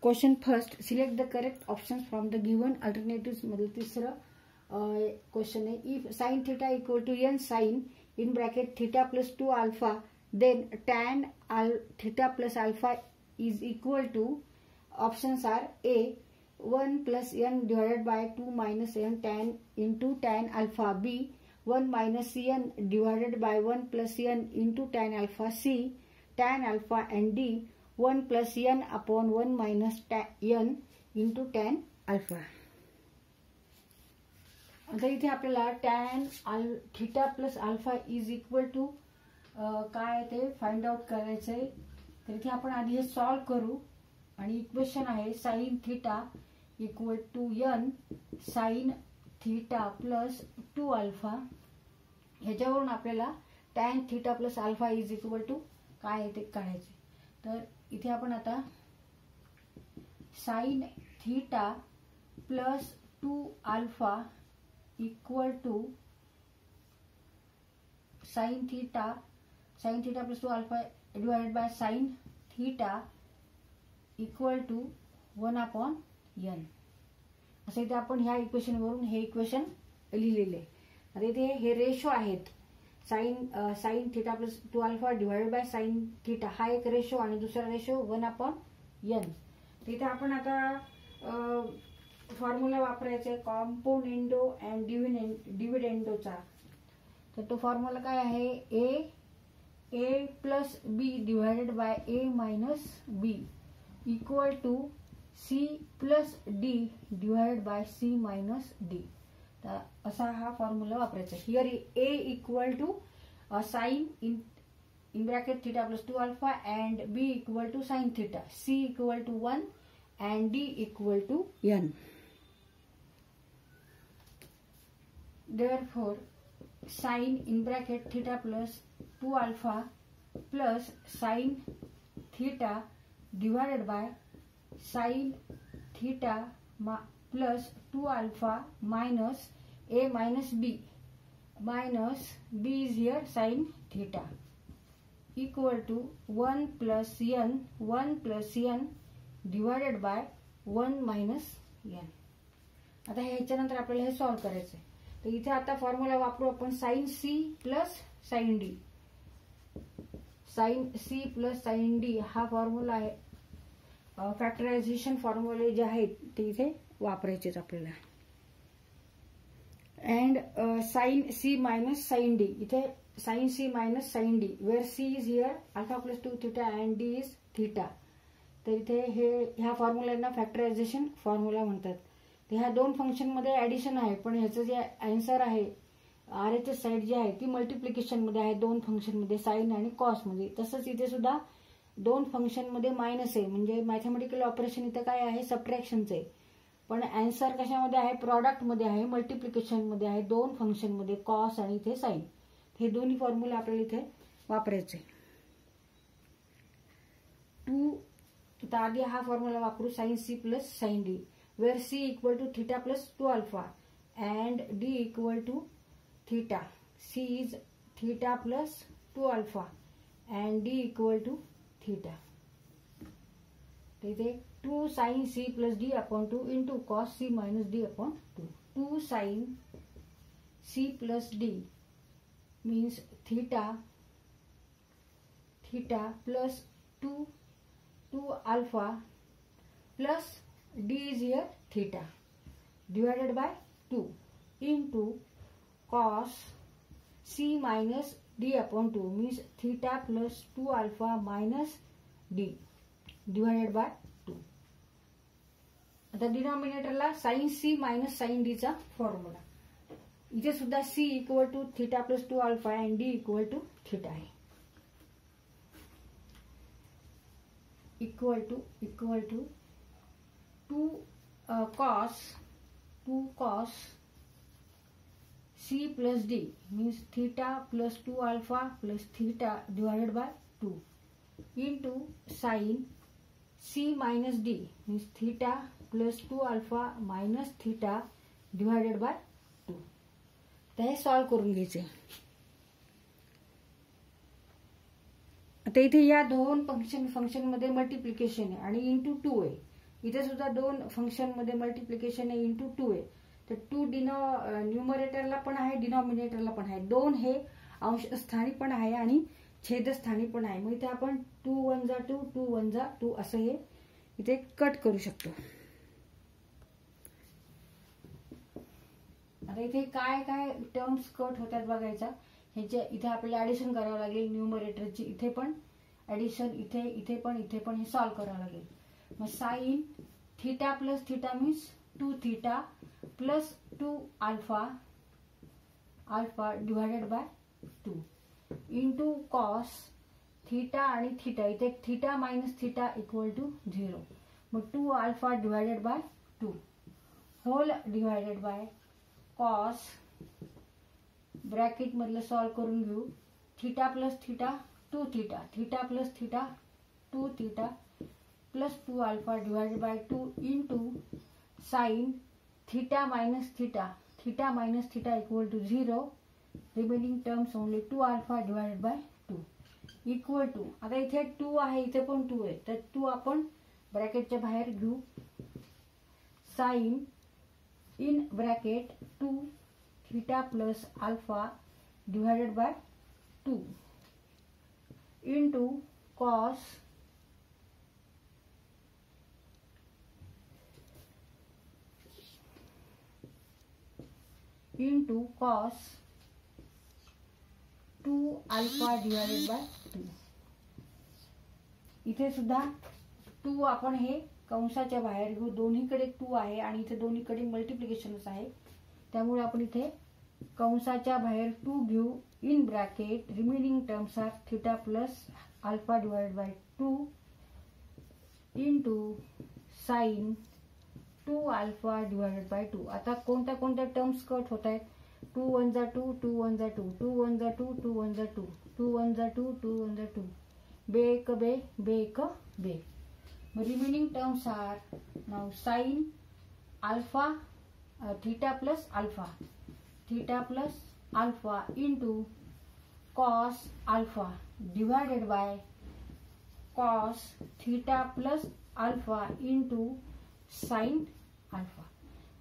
Question first, select the correct options from the given alternatives मधील तिसरं question आहे. If sine theta equal to n sine in bracket theta plus 2 alpha then tan theta plus alpha is equal to options are A 1 plus n divided by 2 minus n tan into tan alpha, b 1 minus n divided by 1 plus n into tan alpha, c tan alpha, and d 1 plus n upon 1 minus n into tan alpha. आता इथे आपल्याला tan theta plus alpha is equal to काय ते find out करायचं आहे. तर इथे आपण आधी हे सॉल्व करू आणि इक्वेशन आहे sine theta equal to n sine theta plus 2 alpha. ह्याच्यावरून आपल्याला tan theta plus alpha is equal to काय आहे ते काढायचे. तर इथे आपण आता sine theta plus 2 alpha equal to sine theta plus 2 alpha divided by sine theta equal to 1 upon n. असं इथे आपण ह्या इक्वेशन वरून हे इक्वेशन लिहिलेले. आता इथे हे रेशो आहेत. Sign theta plus 2 alpha divided by sine theta हा एक रेशो आणि दुसरा रेशो 1 अपॉन n. तिथे आपण आता फॉर्म्युला वापरायचा आहे कॉम्पोनेंडो अँड डिव्हिडेंडोचा. तर तो फॉर्म्युला काय आहे, A plus B divided by A minus B equal to C plus D divided by C minus D. तर असा हा फॉर्म्युला वापरायचा. Here A equal to sine in bracket theta plus 2 alpha and B equal to sine theta, C equal to 1 and D equal to n. Therefore, sin in bracket theta plus 2 alpha plus sin theta divided by sin theta plus 2 alpha minus a minus b is here sin theta equal to 1 plus n divided by 1 minus n. आता ह्याच्यानंतर आपल्याला हे solve करायचं आहे. तर इथे आता formula वापरू आपण sine C plus sine D. Sine C plus sine D हा फॉर्म्युला आहे. फॅक्टरायझेशन फॉर्म्युले जे आहेत ते इथे वापरायचेच आपल्याला. And sine C minus sine D, इथे sine C minus sine D where C is here alpha plus 2 theta and D is theta. तर इथे ह्या फॉर्म्युलांना फॅक्टरायझेशन फॉर्म्युला म्हणतात. तर ह्या दोन फंक्शन मध्ये ऍडिशन आहे, पण ह्याचं जे आन्सर आहे RHS साइड जी आहे ती मल्टिप्लिकेशन मध्ये आहे, दोन फंक्शन मध्ये साइन आणि कॉस मध्ये. तसंच इथे सुद्धा दोन फंक्शन मध्ये मायनस आहे, म्हणजे मॅथमॅटिकल ऑपरेशन इथे काय आहे, सबट्रॅक्शनचं आहे. पण आन्सर कशामध्ये आहे, प्रॉडक्ट मध्ये आहे, मल्टिप्लिकेशन मध्ये आहे, दोन फंक्शन मध्ये कॉस आणि इथे साइन. हे दोन्ही फॉर्म्युला आपल्याला इथे वापरायचे. तर आधी हा फॉर्म्युला वापरू sine C plus sine D where c equal to theta plus 2 alpha and d equal to theta. c is theta plus 2 alpha and d equal to theta. इथे 2 sin c plus d upon 2 into cos c minus d upon 2. 2 sin c plus d means theta plus 2 alpha plus d is here theta divided by 2 into cos c minus d upon 2 means theta plus 2 alpha minus d divided by 2. आता डिनॉमिनेटरला sin c minus sin d चा formula. इथे सुद्धा c equal to theta plus 2 alpha and d equal to theta आहे. Equal to 2 cos c plus d means theta plus 2 alpha plus theta divided by 2 into sin c minus d means theta plus 2 alpha minus theta divided by 2. तर हे solve करून घ्यायचे. आता इथे या दोन function मध्ये मल्टिप्लिकेशन आहे आणि इंटू 2 आहे. इथे सुद्धा 2 फंक्शनमध्ये मल्टिप्लिकेशन आहे इंटू 2 आहे. तर 2 न्यूमरेटरला पण आहे, डिनॉमिनेटरला पण आहे. 2 हे अंशस्थानी पण आहे आणि छेदस्थानी पण आहे. मग इथे आपण 2 1 जा 2 2 1 जा 2 असं हे इथे कट करू शकतो. आता इथे काय काय टर्म्स कट होतात बघायचा. ह्याचे इथे आपल्याला ऍडिशन करावं लागेल न्यूमरेटरची. इथे पण ऍडिशन, इथे पण हे सॉल्व करावं लागेल. मग sine theta plus theta means 2 theta plus 2 alpha divided by 2 into cos theta आणि थीटा, इथे theta minus theta equal to 0. मग 2 alpha divided by 2 whole divided by cos, bracket मधलं सॉल्व करून घेऊ. Theta plus theta 2 theta, theta plus theta 2 theta plus 2 alpha divided by 2 into sine theta minus theta, theta minus theta equal to 0. Remaining terms only 2 alpha divided by 2 equal to, आता इथे 2 आहे, इथे पण 2 आहे, तर 2 आपण ब्रॅकेटच्या बाहेर घेऊ. Sine in bracket 2 theta plus alpha divided by 2 into cos into cos 2 alpha divided by 2. इथे सुद्धा 2 आपण हे कंसाच्या बाहेर घेऊ. दोन्हीकडे 2 आहे आणि इथे दोन्हीकडे मल्टिप्लिकेशनच आहे, त्यामुळे आपण इथे कंसाच्या बाहेर 2 घेऊ. In bracket remaining terms are theta plus alpha divided by 2 into sine 2 alpha divided by 2. आता कोणत्या टर्म्स कट होत आहेत. 2 1 जा 2 2 1 जा 2 2 1 जा 2 2 1 जा 2 2 1 जा 2 2 1 जा 2 बे एक बे. Remaining terms are now sine alpha theta plus alpha into cos alpha divided by cos theta plus alpha into sine alpha.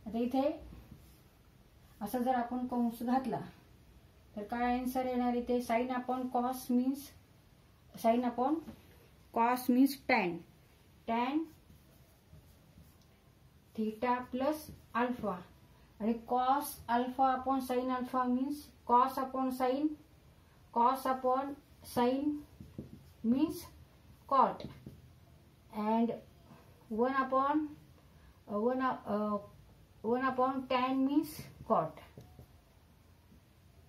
आता इथे असं जर आपण कंस घातला तर काय आन्सर येणार. इथे sine upon cos means tan theta plus alpha आणि cos alpha upon sine alpha means cos upon sine means cot and 1 upon tan means cot.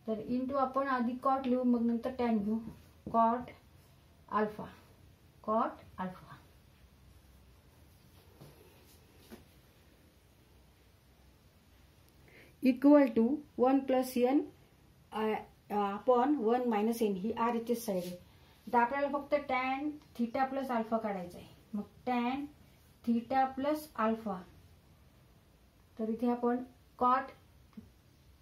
तर इंटू आपण आधी कॉट लिहू मग नंतर टॅन घेऊ. Cot alpha equal to 1 plus n upon 1 minus n. ही आर इथेच साईड आहे. तर आपल्याला फक्त टॅन थीटा प्लस अल्फा काढायचा आहे. मग टॅन थीटा प्लस अल्फा, तर इथे आपण cot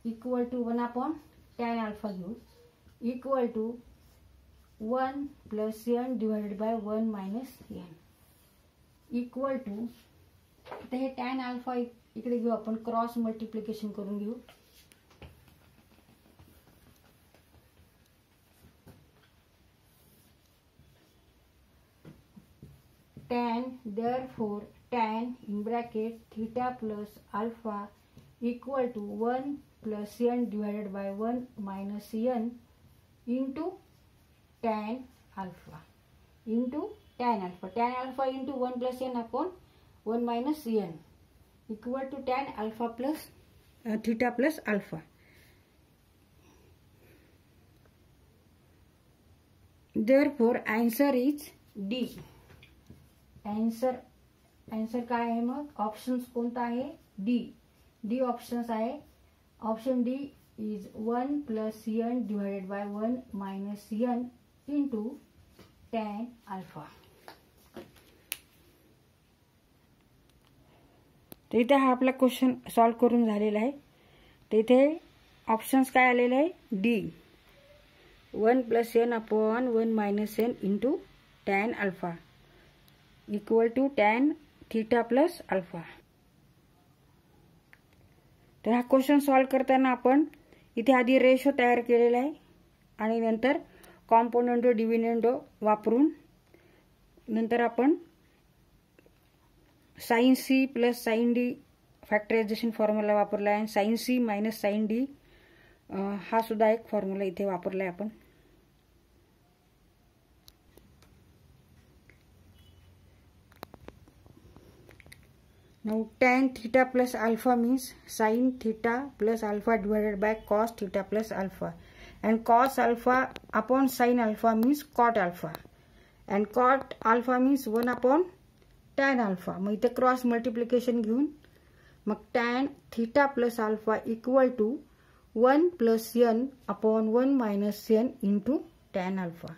equal to 1 upon tan alpha घेऊ equal to 1 plus n divided by 1 minus n equal to, आता हे टॅन अल्फा इकडे घेऊ आपण, क्रॉस मल्टिप्लिकेशन करून घेऊ. tan, therefore tan in bracket theta plus alpha equal to 1 plus n divided by 1 minus n into tan alpha into tan alpha into 1 plus n upon 1 minus n equal to tan alpha plus theta plus alpha. Therefore answer is D. Answer काय आहे मग. Options कोणता आहे. D options आहे. Option D is 1 plus n divided by 1 minus n into tan alpha. तर इथे हा आपला क्वेश्चन सॉल्व करून झालेला आहे. तर इथे ऑप्शन्स काय आलेले आहे. D 1 plus n upon 1 minus n into tan alpha equal to tan theta plus alpha. तर हा क्वेश्चन सॉल्व करताना आपण इथे आधी रेशो तयार केलेला आहे आणि नंतर कॉम्पोनंटो डिव्हिडंडो वापरून नंतर आपण sine C plus sine D factorization formula वापरला आहे. Sine C minus sine D हा सुद्धा एक फॉर्म्युला इथे वापरला आहे आपण. Now tan theta plus alpha means sin theta plus alpha divided by cos theta plus alpha, and cos alpha upon sin alpha means cot alpha, and cot alpha means 1 upon tan alpha. मग इथे cross multiplication घेऊन मग tan theta plus alpha equal to 1 plus n upon 1 minus n into tan alpha.